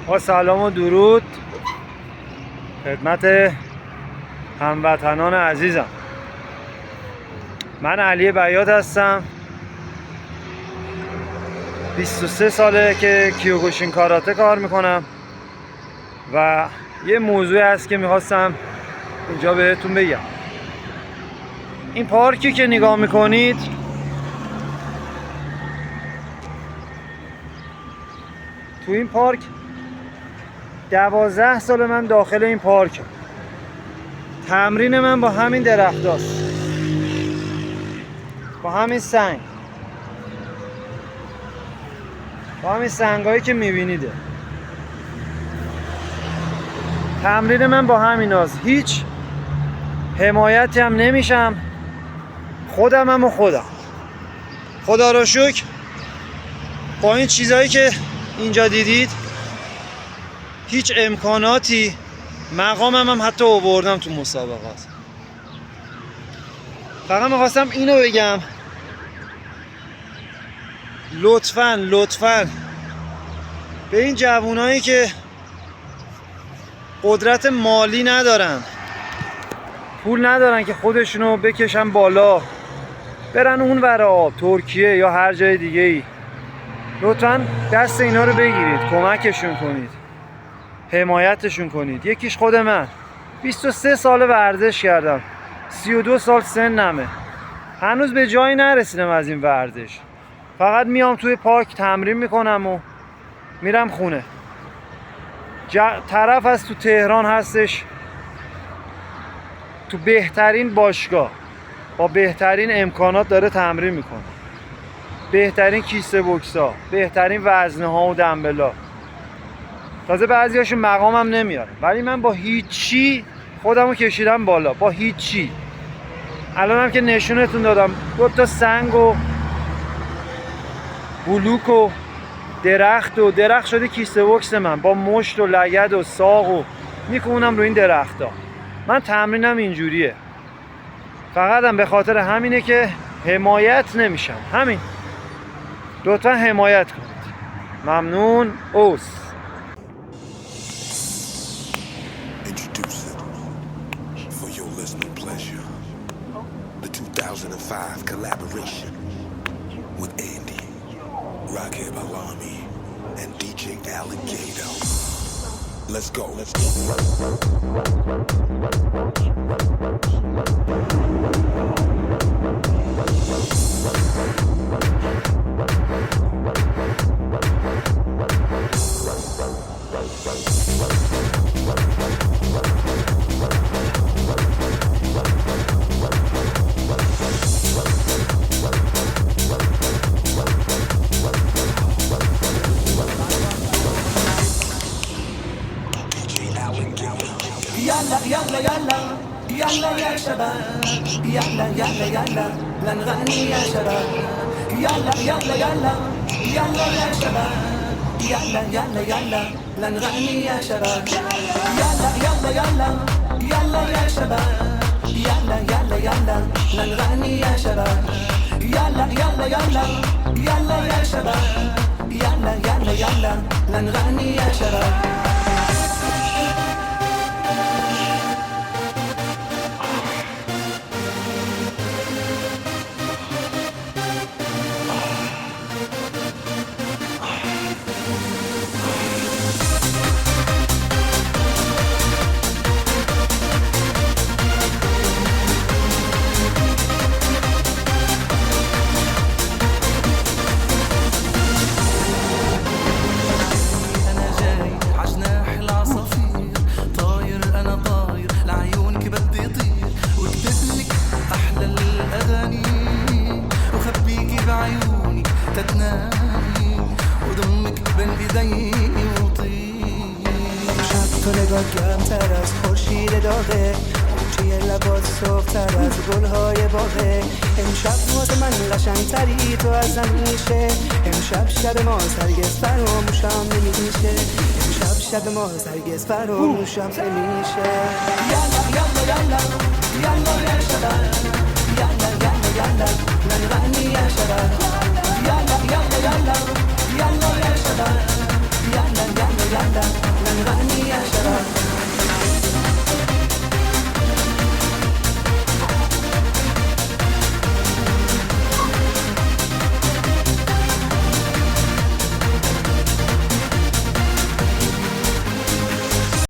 با سلام و درود خدمت هموطنان عزیزم. من علی بیات هستم. 23 ساله که کیوکوشین کاراته کار میکنم و یه موضوعی هست که میخواستم اینجا بهتون بگم. این پارکی که نگاه میکنید تو این پارک 12 سال من داخل این پارکم. تمرین من با همین درختاست، با همین سنگ، با همین سنگایی که میبینیده. تمرین من با همین هاست. هیچ حمایتی هم نمیشم. خودم و خودم. خدا رو شکر با این چیزایی که اینجا دیدید هیچ امکاناتی، مقامم هم حتی آوردم تو مسابقات. فقط میخواستم اینو بگم، لطفاً به این جوانایی که قدرت مالی ندارن، پول ندارن که خودشونو بکشن بالا برن اون ور آب، ترکیه یا هر جای دیگه ای، لطفاً دست اینا رو بگیرید، کمکشون کنید، حمایتشون کنید. یکیش خود من 23 سال ورزش کردم، 32 سال سنمه، هنوز به جایی نرسیدم از این ورزش. فقط میام توی پارک تمرین میکنم و میرم خونه. طرف از تو تهران هستش، تو بهترین باشگاه با بهترین امکانات داره تمرین میکنه، بهترین کیسه بوکسا، بهترین وزنه ها و دنبلا. تازه بعضی هاشون مقامم نمیاره، ولی من با هیچی خودمو کشیدم بالا، با هیچی. الانم که نشونتون دادم، 2 تا سنگ و بلوک و درخت شده کیسه بوکس من، با مشت و لگد و ساق و میکنم رو این درختا. من تمرینم اینجوریه. فقط هم به خاطر همینه که حمایت نمیشم. همین، لطفا حمایت کنید. ممنون. اوس The 2005 collaboration with Andy, Raghib Alami, and DJ Alligator. Let's go. يلا يا شباب، يلا لنغني يا شباب. يلا يا شباب، يلا لنغني يا شباب. يلا يا شباب، يلا لنغني يا شباب. يلا يا شباب، يلا لنغني يا شباب. گرمتر از خورشید داغه، توی لبات صبح‌تر از گل‌های باغه. امشب واسه من قشنگ‌تری تو از همیشه. امشب شب ما هرگز فراموشم نمیشه. امشب شب ما هرگز فراموشم نمیشه. یالا یا شباب، یالا لنغنی یا شباب. یالا یا شباب، یالا ننغني يا شباب